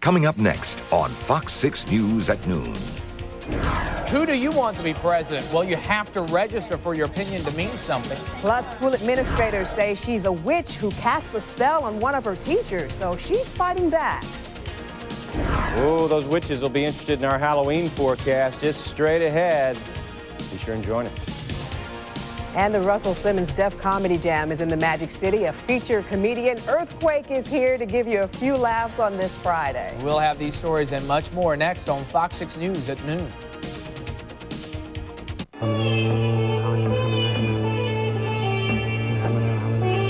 Coming up next on Fox 6 News at noon. Who do you want to be president? Well, you have to register for your opinion to mean something. Plus, school administrators say she's a witch who casts a spell on one of her teachers, so she's fighting back. Oh, those witches will be interested in our Halloween forecast. It's straight ahead. Be sure and join us. And the Russell Simmons Def Comedy Jam is in the Magic City. A featured comedian, Earthquake, is here to give you a few laughs on this Friday. We'll have these stories and much more next on Fox 6 News at noon.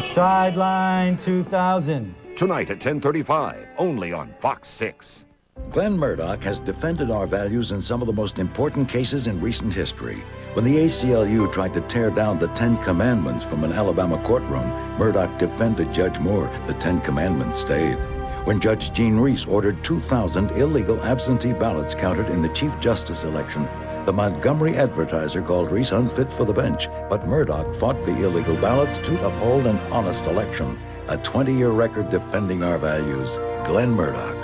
Sideline 2000. Tonight at 10:35, only on Fox 6. Glenn Murdoch has defended our values in some of the most important cases in recent history. When the ACLU tried to tear down the 10 Commandments from an Alabama courtroom, Murdoch defended Judge Moore. The 10 Commandments stayed. When Judge Jean Reese ordered 2,000 illegal absentee ballots counted in the Chief Justice election, the Montgomery Advertiser called Reese unfit for the bench, but Murdoch fought the illegal ballots to uphold an honest election. A 20-year record defending our values. Glenn Murdoch.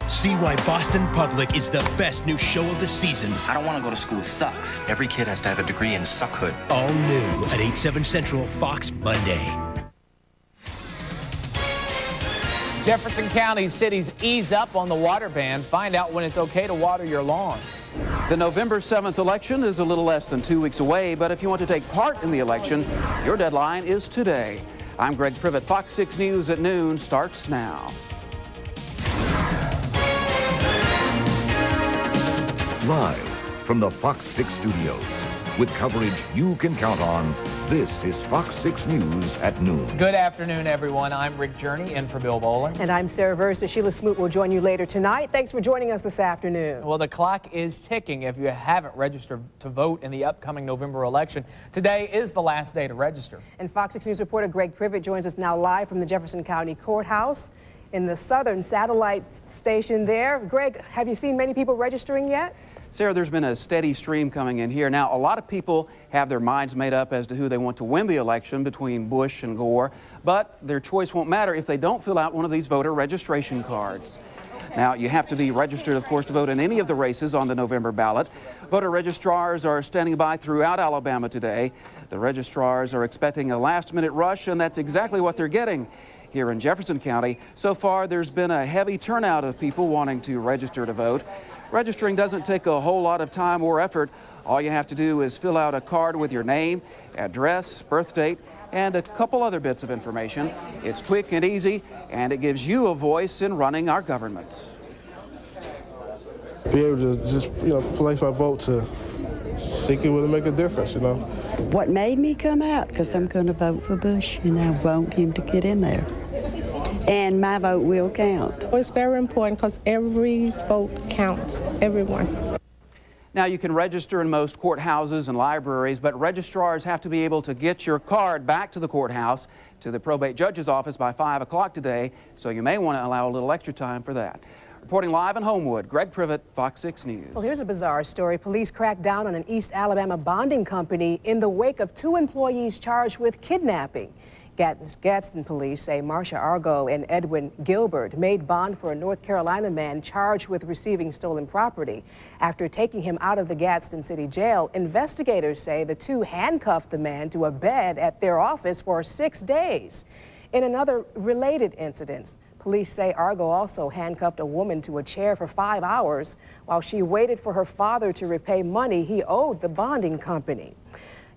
See why Boston Public is the best new show of the season. I don't want to go to school. It sucks. Every kid has to have a degree in suckhood. All new at 8/7 Central, Fox Monday. Jefferson County cities ease up on the water ban. Find out when it's okay to water your lawn. The November 7th election is a little less than 2 weeks away, but if you want to take part in the election, your deadline is today. I'm Greg Privett. Fox 6 News at noon starts now. Live from the Fox 6 studios, with coverage you can count on, this is Fox 6 News at noon. Good afternoon, everyone. I'm Rick Journey, in for Bill Bowling. And I'm Sarah Versa. Sheila Smoot will join you later tonight. Thanks for joining us this afternoon. Well, the clock is ticking if you haven't registered to vote in the upcoming November election. Today is the last day to register. And Fox 6 News reporter Greg Privett joins us now live from the Jefferson County Courthouse in the southern satellite station there. Greg, have you seen many people registering yet? Sarah, there's been a steady stream coming in here. Now, a lot of people have their minds made up as to who they want to win the election between Bush and Gore, but their choice won't matter if they don't fill out one of these voter registration cards. Now, you have to be registered, of course, to vote in any of the races on the November ballot. Voter registrars are standing by throughout Alabama today. The registrars are expecting a last-minute rush, and that's exactly what they're getting here in Jefferson County. So far, there's been a heavy turnout of people wanting to register to vote. Registering doesn't take a whole lot of time or effort. All you have to do is fill out a card with your name, address, birth date, and a couple other bits of information. It's quick and easy, and it gives you a voice in running our government. Be able to just, place my vote to see if it will make a difference, What made me come out, because I'm going to vote for Bush, and I want him to get in there. And my vote will count. It's very important because every vote counts, everyone. Now, you can register in most courthouses and libraries, but registrars have to be able to get your card back to the courthouse, to the probate judge's office by 5 o'clock today, so you may want to allow a little extra time for that. Reporting live in Homewood, Greg Privett, Fox 6 News. Well, here's a bizarre story. Police cracked down on an East Alabama bonding company in the wake of 2 employees charged with kidnapping. Gadsden police say Marcia Argo and Edwin Gilbert made bond for a North Carolina man charged with receiving stolen property. After taking him out of the Gadsden City Jail, investigators say the 2 handcuffed the man to a bed at their office for 6 days. In another related incident, police say Argo also handcuffed a woman to a chair for 5 hours while she waited for her father to repay money he owed the bonding company.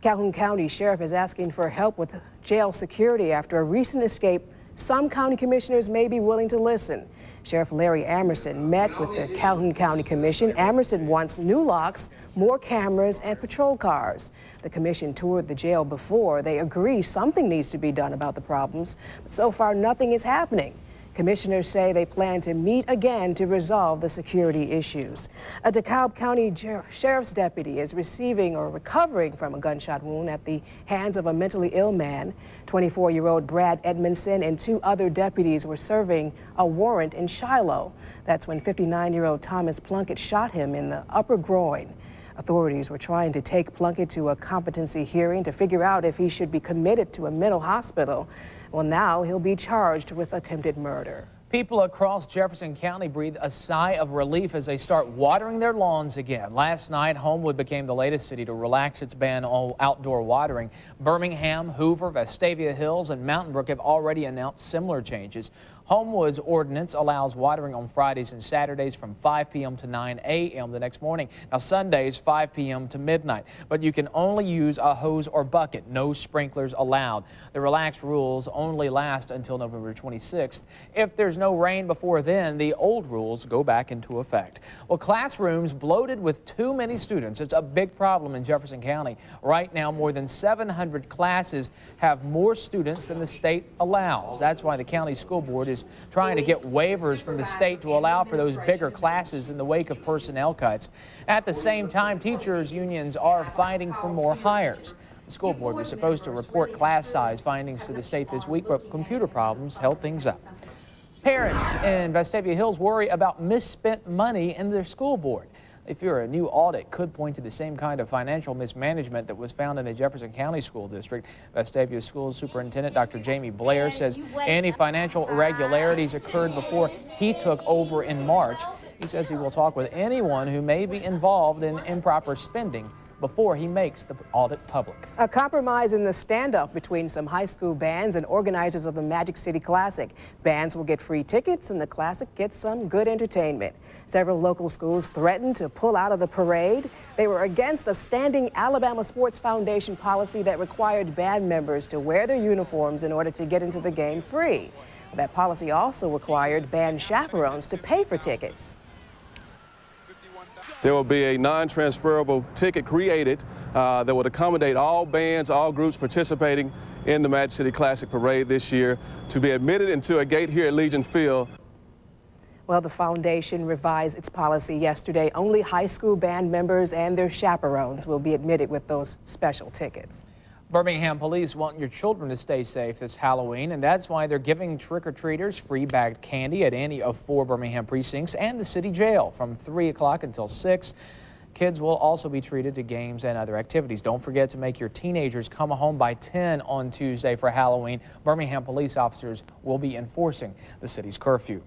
Calhoun County Sheriff is asking for help with jail security after a recent escape. Some county commissioners may be willing to listen. Sheriff Larry Amerson met with the Calhoun County Commission. Amerson wants new locks, more cameras, and patrol cars. The commission toured the jail before. They agree something needs to be done about the problems, but so far nothing is happening. Commissioners say they plan to meet again to resolve the security issues. A DeKalb County Sheriff's deputy is receiving or recovering from a gunshot wound at the hands of a mentally ill man. 24-year-old Brad Edmundson and 2 other deputies were serving a warrant in Shiloh. That's when 59-year-old Thomas Plunkett shot him in the upper groin. Authorities were trying to take Plunkett to a competency hearing to figure out if he should be committed to a mental hospital. Well, now he'll be charged with attempted murder. People across Jefferson County breathe a sigh of relief as they start watering their lawns again. Last night, Homewood became the latest city to relax its ban on outdoor watering. Birmingham, Hoover, Vestavia Hills, and Mountain Brook have already announced similar changes. Homewood's ordinance allows watering on Fridays and Saturdays from 5 p.m. to 9 a.m. the next morning. Now, Sundays, 5 p.m. to midnight. But you can only use a hose or bucket. No sprinklers allowed. The relaxed rules only last until November 26th. If there's no rain before then, the old rules go back into effect. Well, classrooms bloated with too many students. It's a big problem in Jefferson County. Right now, more than 700 classes have more students than the state allows. That's why the county school board is trying to get waivers from the state to allow for those bigger classes in the wake of personnel cuts. At the same time, teachers' unions are fighting for more hires. The school board was supposed to report class size findings to the state this week, but computer problems held things up. Parents in Vestavia Hills worry about misspent money in their school board. They fear a new audit could point to the same kind of financial mismanagement that was found in the Jefferson County School District. Vestavia School Superintendent Dr. Jamie Blair says any financial irregularities occurred before he took over in March. He says he will talk with anyone who may be involved in improper spending before he makes the audit public. A compromise in the standoff between some high school bands and organizers of the Magic City Classic. Bands will get free tickets and the Classic gets some good entertainment. Several local schools threatened to pull out of the parade. They were against a standing Alabama Sports Foundation policy that required band members to wear their uniforms in order to get into the game free. That policy also required band chaperones to pay for tickets. There will be a non-transferable ticket created that would accommodate all bands, all groups participating in the Magic City Classic Parade this year to be admitted into a gate here at Legion Field. Well, the foundation revised its policy yesterday. Only high school band members and their chaperones will be admitted with those special tickets. Birmingham police want your children to stay safe this Halloween, and that's why they're giving trick-or-treaters free bagged candy at any of 4 Birmingham precincts and the city jail from 3 o'clock until 6. Kids will also be treated to games and other activities. Don't forget to make your teenagers come home by 10 on Tuesday for Halloween. Birmingham police officers will be enforcing the city's curfew.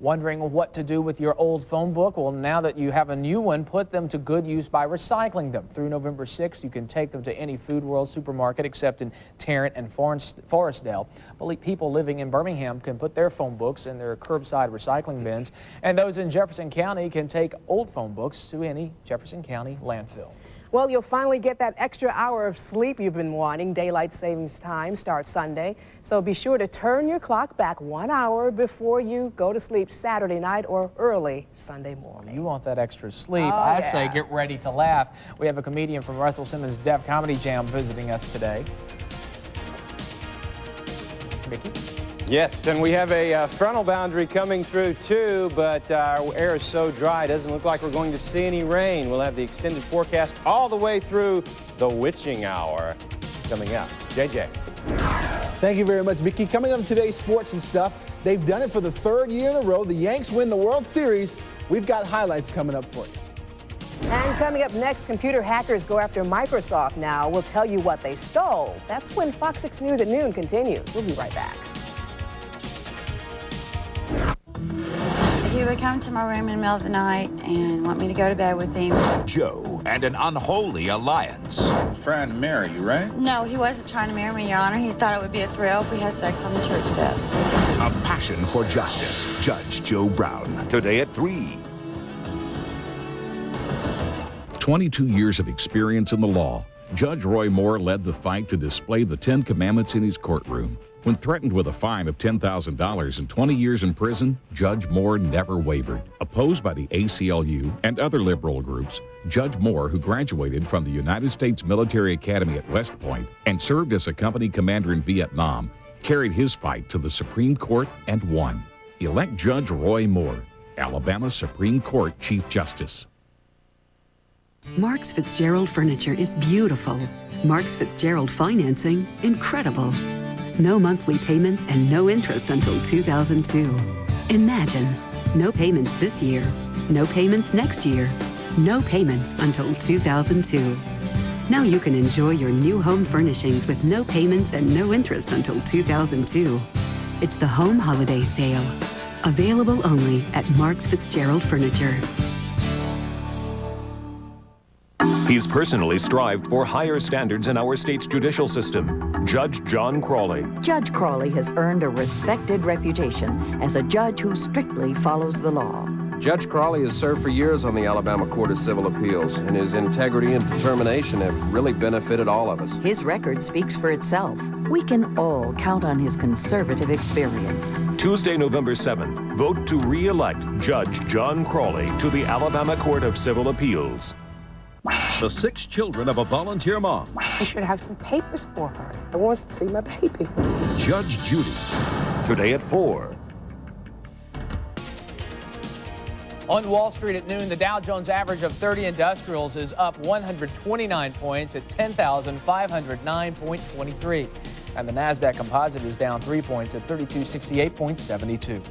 Wondering what to do with your old phone book? Well, now that you have a new one, put them to good use by recycling them. Through November 6th, you can take them to any Food World supermarket except in Tarrant and Forestdale. People living in Birmingham can put their phone books in their curbside recycling bins, and those in Jefferson County can take old phone books to any Jefferson County landfill. Well, you'll finally get that extra hour of sleep you've been wanting. Daylight savings time starts Sunday, so be sure to turn your clock back 1 hour before you go to sleep Saturday night or early Sunday morning. You want that extra sleep. I say get ready to laugh. We have a comedian from Russell Simmons' Def Comedy Jam visiting us today. Mickey? Yes, and we have a frontal boundary coming through too, but our air is so dry, it doesn't look like we're going to see any rain. We'll have the extended forecast all the way through the witching hour coming up. JJ. Thank you very much, Mickey. Coming up today's sports and stuff, they've done it for the 3rd year in a row. The Yanks win the World Series. We've got highlights coming up for you. And coming up next, computer hackers go after Microsoft now. We'll tell you what they stole. That's when Fox 6 News at noon continues. We'll be right back. He would come to my room in the middle of the night and want me to go to bed with him. Joe and an unholy alliance. Trying to marry you, right? No, he wasn't trying to marry me, Your Honor. He thought it would be a thrill if we had sex on the church steps. A passion for justice. Judge Joe Brown. Today at 3. 22 years of experience in the law, Judge Roy Moore led the fight to display the 10 Commandments in his courtroom. When threatened with a fine of $10,000 and 20 years in prison, Judge Moore never wavered. Opposed by the ACLU and other liberal groups, Judge Moore, who graduated from the United States Military Academy at West Point and served as a company commander in Vietnam, carried his fight to the Supreme Court and won. Elect Judge Roy Moore, Alabama Supreme Court Chief Justice. Marks Fitzgerald Furniture is beautiful. Marks Fitzgerald Financing, incredible. No monthly payments and no interest until 2002. Imagine, no payments this year, no payments next year, no payments until 2002. Now you can enjoy your new home furnishings with no payments and no interest until 2002. It's the home holiday sale. Available only at Marks Fitzgerald Furniture. He's personally strived for higher standards in our state's judicial system. Judge John Crawley. Judge Crawley has earned a respected reputation as a judge who strictly follows the law. Judge Crawley has served for years on the Alabama Court of Civil Appeals, and his integrity and determination have really benefited all of us. His record speaks for itself. We can all count on his conservative experience. Tuesday, November 7th, vote to re-elect Judge John Crawley to the Alabama Court of Civil Appeals. The 6 children of a volunteer mom. I should have some papers for her. I want to see my baby. Judge Judy. Today at 4. On Wall Street at noon, the Dow Jones average of 30 industrials is up 129 points at 10,509.23. And the NASDAQ composite is down 3 points at 3268.72.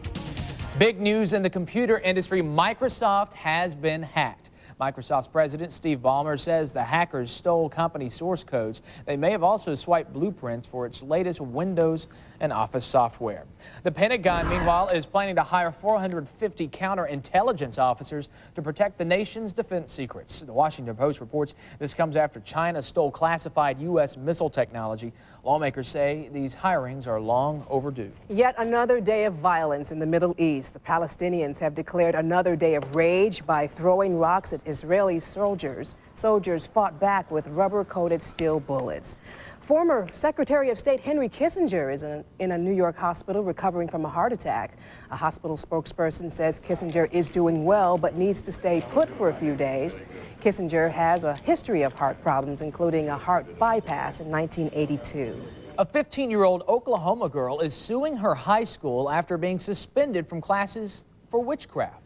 Big news in the computer industry, Microsoft has been hacked. Microsoft's president, Steve Ballmer, says the hackers stole company source codes. They may have also swiped blueprints for its latest Windows and Office software. The Pentagon, meanwhile, is planning to hire 450 counterintelligence officers to protect the nation's defense secrets. The Washington Post reports this comes after China stole classified U.S. missile technology. Lawmakers say these hirings are long overdue. Yet another day of violence in the Middle East. The Palestinians have declared another day of rage by throwing rocks at Israeli soldiers. Soldiers fought back with rubber-coated steel bullets. Former Secretary of State Henry Kissinger is in a New York hospital recovering from a heart attack. A hospital spokesperson says Kissinger is doing well but needs to stay put for a few days. Kissinger has a history of heart problems, including a heart bypass in 1982. A 15-year-old Oklahoma girl is suing her high school after being suspended from classes for witchcraft.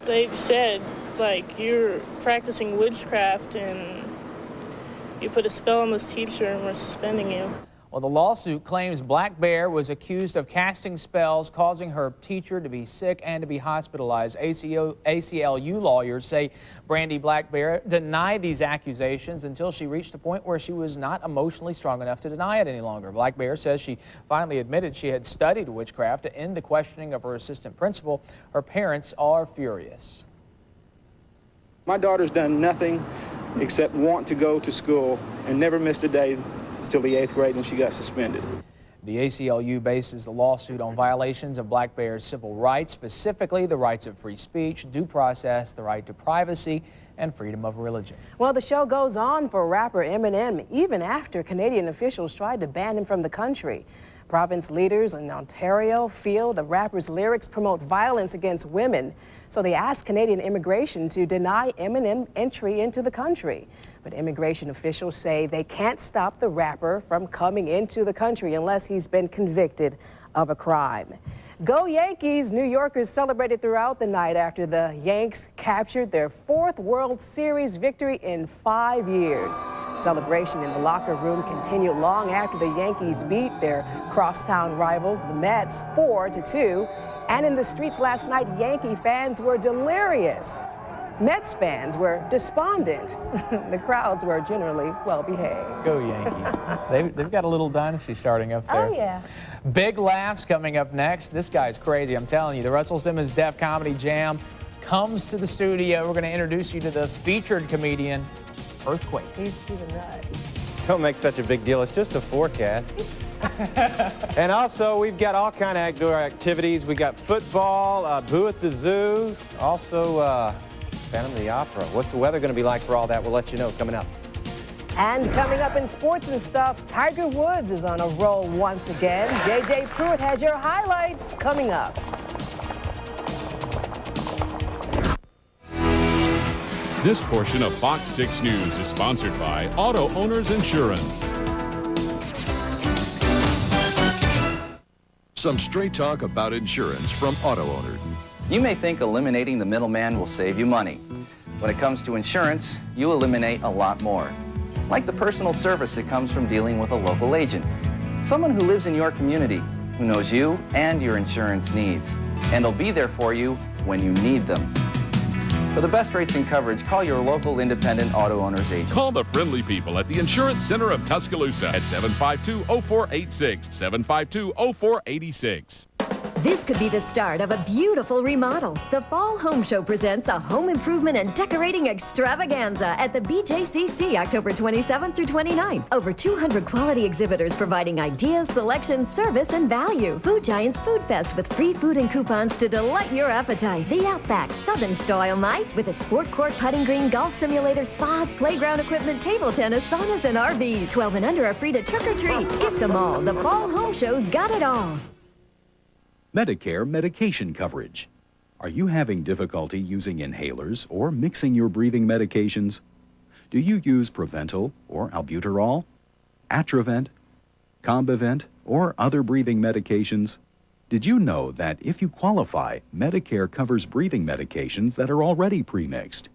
They said, like, you're practicing witchcraft and you put a spell on this teacher and we're suspending you. Well, the lawsuit claims Black Bear was accused of casting spells, causing her teacher to be sick and to be hospitalized. ACLU lawyers say Brandy Black Bear denied these accusations until she reached a point where she was not emotionally strong enough to deny it any longer. Black Bear says she finally admitted she had studied witchcraft to end the questioning of her assistant principal. Her parents are furious. My daughter's done nothing except want to go to school and never missed a day until the 8th grade when she got suspended. The ACLU bases the lawsuit on violations of Black Bear's civil rights, specifically the rights of free speech, due process, the right to privacy, and freedom of religion. Well, the show goes on for rapper Eminem, even after Canadian officials tried to ban him from the country. Province leaders in Ontario feel the rapper's lyrics promote violence against women, so they asked Canadian immigration to deny Eminem entry into the country. But immigration officials say they can't stop the rapper from coming into the country unless he's been convicted of a crime. Go Yankees! New Yorkers celebrated throughout the night after the Yanks captured their 4th World Series victory in 5 years. Celebration in the locker room continued long after the Yankees beat their crosstown rivals, the Mets, 4-2. And in the streets last night, Yankee fans were delirious. Mets fans were despondent. The crowds were generally well behaved. Go Yankees. They've got a little dynasty starting up there. Oh, yeah. Big laughs coming up next. This guy's crazy, I'm telling you. The Russell Simmons Def Comedy Jam comes to the studio. We're going to introduce you to the featured comedian, Earthquake. He's a nut. Don't make such a big deal. It's just a forecast. And also, we've got all kind of outdoor activities. We got football, Boo at the Zoo, also Phantom of the Opera. What's the weather going to be like for all that? We'll let you know coming up. And coming up in sports and stuff, Tiger Woods is on a roll once again. Jeh Jeh Pruitt has your highlights coming up. This portion of Fox 6 News is sponsored by Auto Owners Insurance. Some straight talk about insurance from Auto Owner. You may think eliminating the middleman will save you money. When it comes to insurance, you eliminate a lot more. Like the personal service that comes from dealing with a local agent. Someone who lives in your community, who knows you and your insurance needs, and will be there for you when you need them. For the best rates and coverage, call your local independent auto owner's agent. Call the friendly people at the Insurance Center of Tuscaloosa at 752-0486, 752-0486. This could be the start of a beautiful remodel. The Fall Home Show presents a home improvement and decorating extravaganza at the BJCC October 27th through 29th. Over 200 quality exhibitors providing ideas, selection, service, and value. Food Giants Food Fest with free food and coupons to delight your appetite. The Outback Southern Style Night with a sport court, putting green, golf simulator, spas, playground equipment, table tennis, saunas, and RVs. 12 and under are free to trick or treat. Skip them all. The Fall Home Show's got it all. Medicare medication coverage. Are you having difficulty using inhalers or mixing your breathing medications? Do you use Preventil or Albuterol, Atrovent, Combivent, or other breathing medications? Did you know that if you qualify, Medicare covers breathing medications that are already pre-mixed?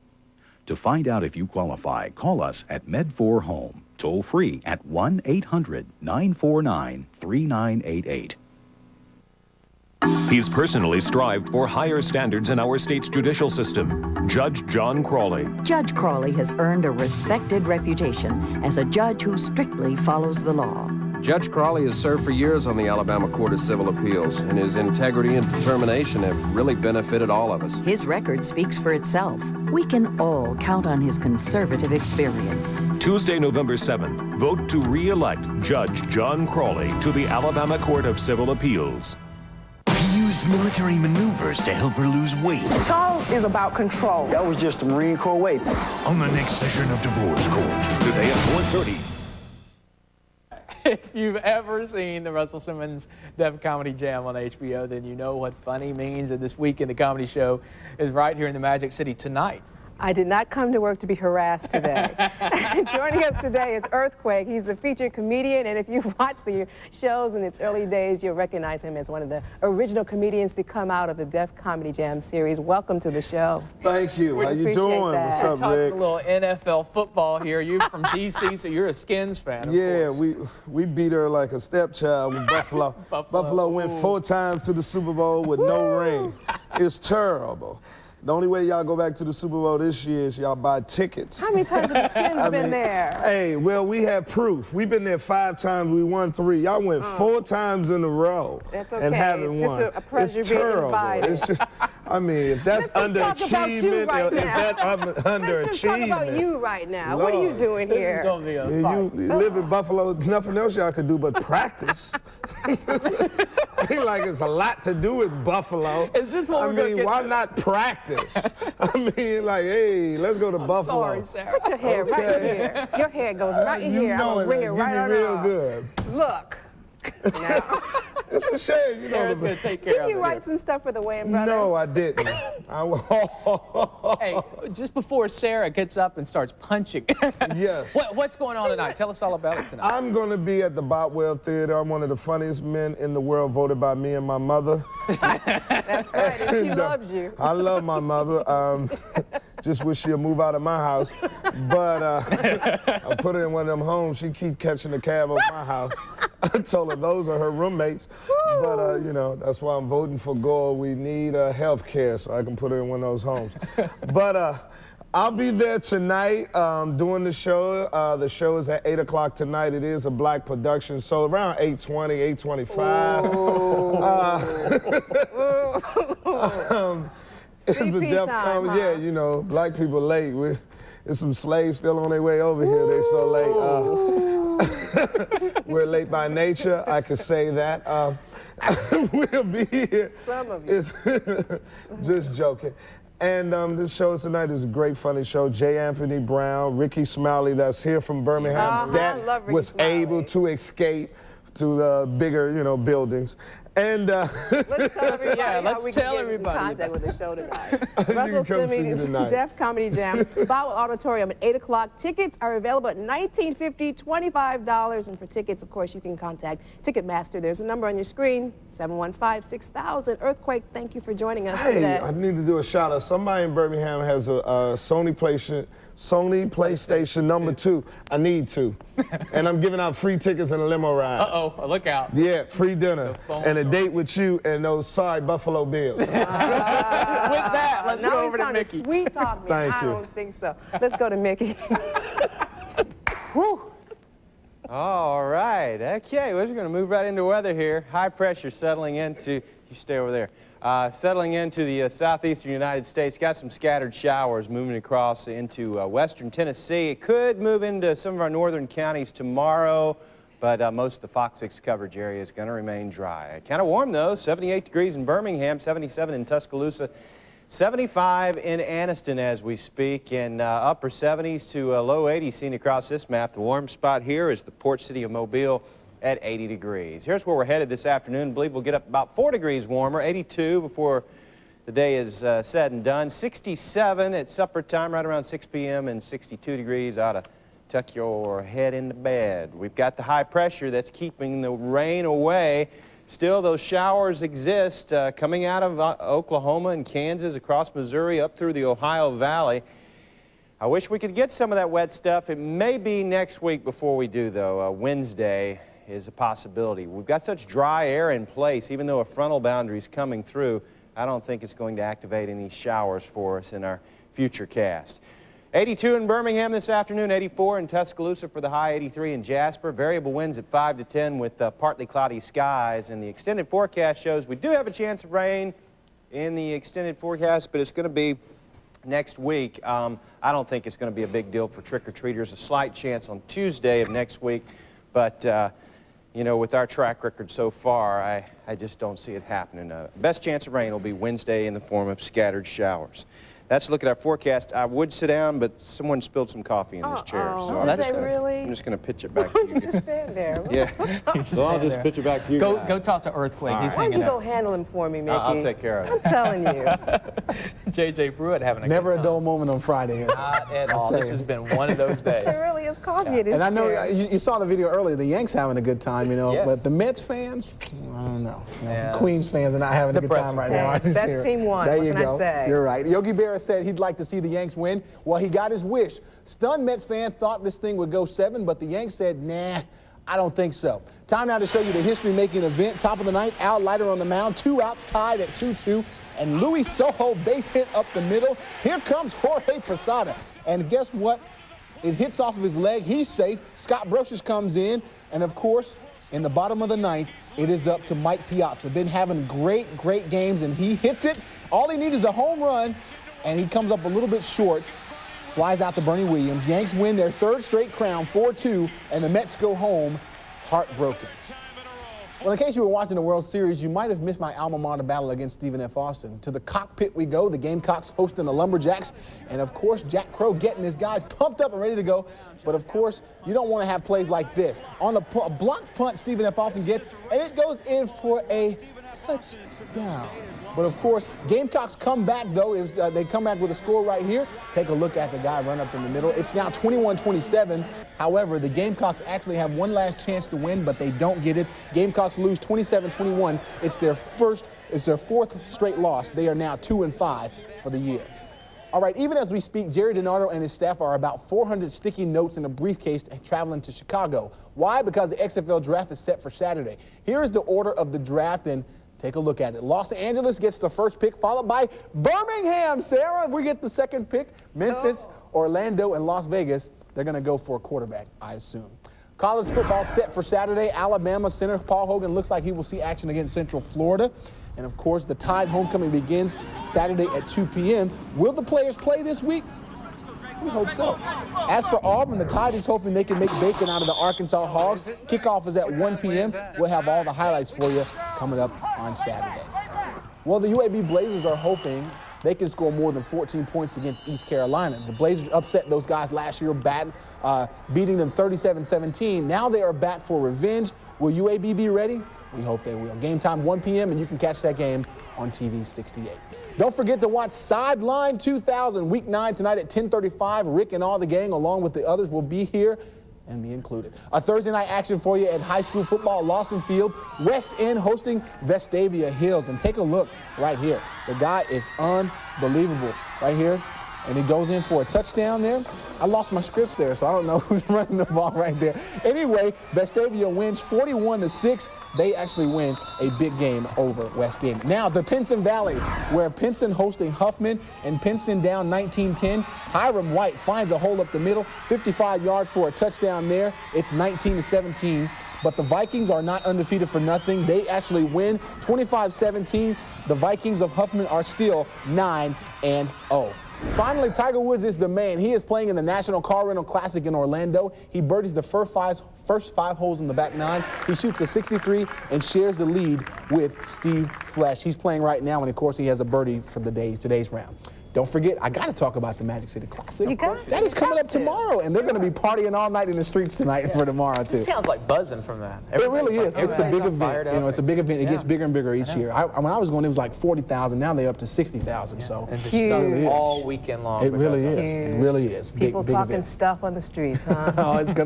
To find out if you qualify, call us at Med4Home, toll free at 1-800-949-3988. He's personally strived for higher standards in our state's judicial system. Judge John Crawley. Judge Crawley has earned a respected reputation as a judge who strictly follows the law. Judge Crawley has served for years on the Alabama Court of Civil Appeals, and his integrity and determination have really benefited all of us. His record speaks for itself. We can all count on his conservative experience. Tuesday, November 7th, vote to re-elect Judge John Crawley to the Alabama Court of Civil Appeals. He used military maneuvers to help her lose weight. Charles is about control. That was just a Marine Corps way. On the next session of Divorce Court. Today at 4:30. If you've ever seen the Russell Simmons Def Comedy Jam on HBO, then you know what funny means. And this week in the comedy show is right here in the Magic City tonight. I did not come to work to be harassed today. Joining us today is Earthquake. He's the featured comedian, and if you've watched the shows in its early days, you'll recognize him as one of the original comedians to come out of the Def Comedy Jam series. Welcome to the show. Thank you. How you doing? That. What's up, Rick? Talking a little NFL football here. You're from D.C., so you're a Skins fan, of course. we beat her like a stepchild with Buffalo. Buffalo went 4 times to the Super Bowl with no ring. It's terrible. The only way y'all go back to the Super Bowl this year is y'all buy tickets. How many times have the Skins been there? Hey, well, we have proof. We've been there 5 times. We won 3. Y'all went 4 times in a row. That's okay. And haven't it's won. Just a pleasure being invited. It's just, I mean, if that's underachievement, right if that's underachievement. Let's just talk about you right now. Lord. What are you doing here? This is gonna be a fight. You live in Buffalo. Nothing else y'all can do but practice. Ain't like it's a lot to do with Buffalo. Is this what we're mean, why not practice? I mean, like, hey, let's go to Buffalo. Sorry, Sarah. Put your hair right here. Your hair goes right in here. I'm going to bring it right on real good. Look. Now. It's a shame. You Sarah's going to take care of it. Didn't you write some stuff for the Wayans Brothers? No, I didn't. Hey, just before Sarah gets up and starts punching. Yes. What's going on tonight? Tell us all about it tonight. I'm going to be at the Botwell Theater. I'm one of the funniest men in the world, voted by me and my mother. That's right, and she loves you. I love my mother. Just wish she'd move out of my house. But I put her in one of them homes. She keep catching the cab over my house. I told her those are her roommates. Woo! But, you know, that's why I'm voting for Gore. We need health care, so I can put her in one of those homes. But I'll be there tonight doing the show. The show is at 8 o'clock tonight. It is a black production, so around 8:20, 8:25. It's the Def Comedy. Yeah, you know, black people late. There's some slaves still on their way over here. They so late. We're late by nature. I could say that. We'll be here. Some of you. Just joking. And this show tonight is a great, funny show. J. Anthony Brown, Ricky Smiley, that's here from Birmingham, that was able to escape to the bigger, you know, buildings. And let's tell everybody how we contact can with the show tonight. Russell Simmons Def Comedy Jam, Botwell Auditorium at 8 o'clock. Tickets are available at $19.50, $25. And for tickets, of course, you can contact Ticketmaster. There's a number on your screen, 715-6000. Earthquake, thank you for joining us today. I need to do a shout out. Somebody in Birmingham has a Sony PlayStation number 2. I need to. And I'm giving out free tickets and a limo ride. Uh-oh, look out. Yeah, free dinner. And a date with you and those sorry Buffalo Bills. With that, let's go over to Mickey. Sweet talk me. Thank you. I don't think so. Let's go to Mickey. Whew. All right. Okay, we're just going to move right into weather here. High pressure settling into, you stay over there, settling into the southeastern United States. Got some scattered showers moving across into western Tennessee. It could move into some of our northern counties tomorrow, but most of the Fox 6 coverage area is going to remain dry. Kind of warm, though. 78 degrees in Birmingham, 77 in Tuscaloosa, 75 in Anniston as we speak, and upper 70s to low 80s seen across this map. The warm spot here is the port city of Mobile at 80 degrees. Here's where we're headed this afternoon. I believe we'll get up about 4 degrees warmer, 82 before the day is said and done. 67 at supper time, right around 6 p.m., and 62 degrees. Ought to tuck your head into bed. We've got the high pressure that's keeping the rain away. Still, those showers exist coming out of Oklahoma and Kansas, across Missouri, up through the Ohio Valley. I wish we could get some of that wet stuff. It may be next week before we do, though. Wednesday is a possibility. We've got such dry air in place, even though a frontal boundary is coming through, I don't think it's going to activate any showers for us in our future cast. 82 in Birmingham this afternoon, 84 in Tuscaloosa for the high, 83 in Jasper. Variable winds at 5 to 10 with partly cloudy skies. And the extended forecast shows we do have a chance of rain in the extended forecast, but it's going to be next week. I don't think it's going to be a big deal for trick-or-treaters. A slight chance on Tuesday of next week. But, you know, with our track record so far, I just don't see it happening. Best chance of rain will be Wednesday in the form of scattered showers. That's a look at our forecast. I would sit down, but someone spilled some coffee in this chair. So I'm just going to pitch it back to you. You just stand there. Yeah. So I'll just pitch it back to you. Go talk to Earthquake. All He's right. Why don't hanging you go out. handle him for me, Mickey? I'll take care of it. I'm telling you. Jeh Jeh Pruitt having a Never good a dull moment on Friday. Not at all. This has been one of those days. There really is coffee in his And I know chair. you saw the video earlier. The Yanks having a good time, you know, Yes. but the Mets fans, I don't know. You know, Yeah, Queens fans are not having a good time right now. Hey, best team won. There What you can I go. say? You're right. Yogi Berra said he'd like to see the Yanks win. Well, he got his wish. Stunned Mets fan thought this thing would go 7, but the Yanks said, nah, I don't think so. Time now to show you the history-making event. Top of the ninth, Al Leiter on the mound. 2 outs, tied at 2-2. And Luis Sojo base hit up the middle. Here comes Jorge Posada. And guess what? It hits off of his leg. He's safe. Scott Brosius comes in. And, of course, in the bottom of the ninth, it is up to Mike Piazza. Been having great games, and he hits it. All he needs is a home run, and he comes up a little bit short. Flies out to Bernie Williams. Yanks win their 3rd straight crown, 4-2, and the Mets go home heartbroken. Well, in case you were watching the World Series, you might have missed my alma mater battle against Stephen F. Austin. To the cockpit we go, the Gamecocks hosting the Lumberjacks, and of course, Jack Crow getting his guys pumped up and ready to go. But of course, you don't want to have plays like this. On the blocked punt, Stephen F. Austin gets, and it goes in for a touchdown. But of course, Gamecocks come back, though. They come back with a score right here. Take a look at the guy run up in the middle. It's now 21-27. However, the Gamecocks actually have one last chance to win, but they don't get it. Gamecocks lose 27-21. It's their 4th straight loss. They are now 2-5 for the year. All right, even as we speak, Jerry DiNardo and his staff are about 400 sticky notes in a briefcase traveling to Chicago. Why? Because the XFL draft is set for Saturday. Here is the order of the draft, and take a look at it. Los Angeles gets the 1st pick, followed by Birmingham, Sarah. We get the 2nd pick. Memphis, Orlando, and Las Vegas. They're going to go for a quarterback, I assume. College football set for Saturday. Alabama center Paul Hogan looks like he will see action against Central Florida. And, of course, the Tide homecoming begins Saturday at 2 p.m. Will the players play this week? We hope so. As for Auburn, the Tide is hoping they can make bacon out of the Arkansas Hogs. Kickoff is at 1 p.m. We'll have all the highlights for you coming up on Saturday. Well, the UAB Blazers are hoping they can score more than 14 points against East Carolina. The Blazers upset those guys last year, beating them 37-17. Now they are back for revenge. Will UAB be ready? We hope they will. Game time 1 p.m. and you can catch that game on TV 68. Don't forget to watch Sideline 2000 Week 9 tonight at 10:35. Rick and all the gang, along with the others, will be here and be included. A Thursday night action for you at high school football, Lawson Field. West End hosting Vestavia Hills. And take a look right here. The guy is unbelievable right here. and he goes in for a touchdown there. I lost my scripts there, so I don't know who's running the ball right there. Anyway, Vestavia wins 41-6. They actually win a big game over West End. Now, the Pinson Valley, where Pinson hosting Huffman, and Pinson down 19-10. Hiram White finds a hole up the middle, 55 yards for a touchdown there. It's 19-17. But the Vikings are not undefeated for nothing. They actually win 25-17. The Vikings of Huffman are still 9-0. Finally, Tiger Woods is the man. He is playing in the National Car Rental Classic in Orlando. He birdies the first five holes in the back nine. He shoots a 63 and shares the lead with Steve Flesh. He's playing right now, and of course, he has a birdie for the day, today's round. Don't forget, I got to talk about the Magic City Classic. That is coming up tomorrow, and they're going to be partying all night in the streets tonight for tomorrow, too. It sounds like buzzing from that. It really is. It's a big event. You know, it's a big event. It gets bigger and bigger each year. When I was going, it was like 40,000. Now they're up to 60,000. So and huge. All weekend long. It really is. It really is. People big talking event. Stuff on the streets, huh? Oh, it's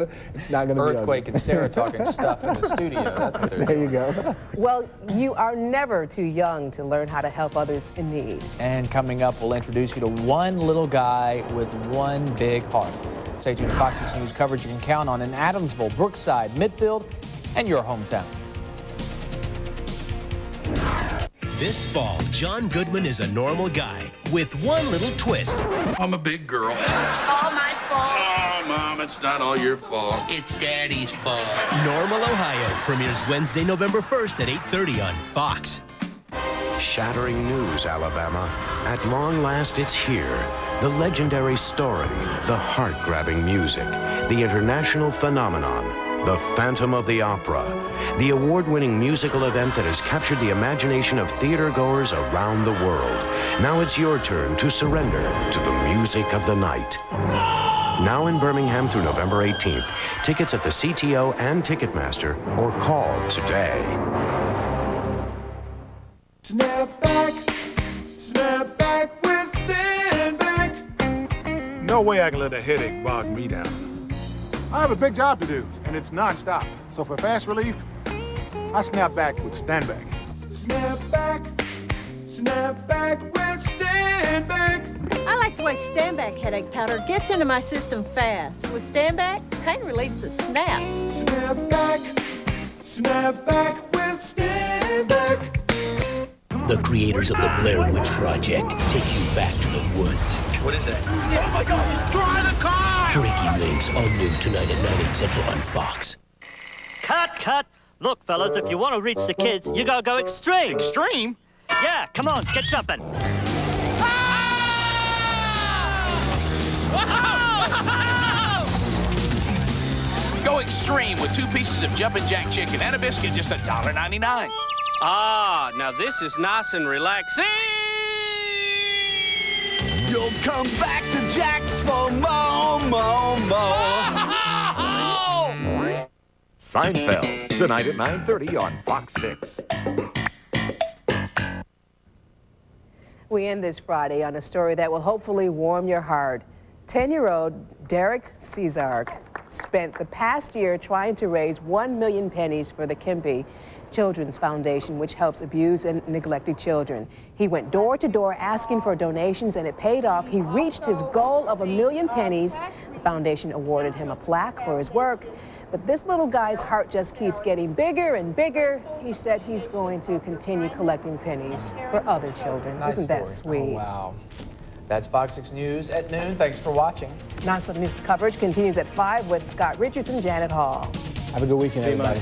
not gonna Earthquake be and Sarah talking stuff in the studio. That's what they're doing. There you go. Well, you are never too young to learn how to help others in need. And coming up, we'll introduce you to one little guy with one big heart. Stay tuned to Fox 6 News coverage you can count on in Adamsville, Brookside, Midfield, and your hometown. This fall, John Goodman is a normal guy with one little twist. I'm a big girl. It's all my fault. Oh, Mom, it's not all your fault. It's Daddy's fault. Normal, Ohio premieres Wednesday, November 1st at 8:30 on Fox. Shattering news, Alabama. At long last, it's here. The legendary story, the heart-grabbing music, the international phenomenon, the Phantom of the Opera, the award-winning musical event that has captured the imagination of theater-goers around the world. Now it's your turn to surrender to the music of the night. Now in Birmingham through November 18th. Tickets at the CTO and Ticketmaster, or call today. Snap back with Stand Back. No way I can let a headache bog me down. I have a big job to do, and it's non-stop. So for fast relief, I snap back with Stand Back. Snap back with Stand Back. I like the way Stand Back headache powder gets into my system fast. With Stand Back, pain relief's a snap. Snap back with Stand Back. The creators of the Blair Witch Project take you back to the woods. What is that? Oh, my God! Drive the car! Freaky Links, all new tonight at 9, 8 Central on Fox. Cut! Look, fellas, if you want to reach the kids, you gotta go extreme. Extreme? Yeah, come on, get jumping. Go extreme with 2 pieces of jumping jack chicken and a biscuit, just $1.99. Ah, now this is nice and relaxing. You'll come back to Jack's for more. Seinfeld, tonight at 9:30 on Fox 6. We end this Friday on a story that will hopefully warm your heart. 10-year-old Derek Cesark spent the past year trying to raise 1 million pennies for the Kempe Children's Foundation, which helps abused and neglected children. He went door to door asking for donations, and it paid off. He reached his goal of 1 million pennies. The foundation awarded him a plaque for his work. But this little guy's heart just keeps getting bigger and bigger. He said he's going to continue collecting pennies for other children. Nice Isn't that story. sweet? Oh, wow. That's Fox 6 News at noon. Thanks for watching. Non-stop news coverage continues at 5 with Scott Richards and Janet Hall. Have a good weekend, everybody.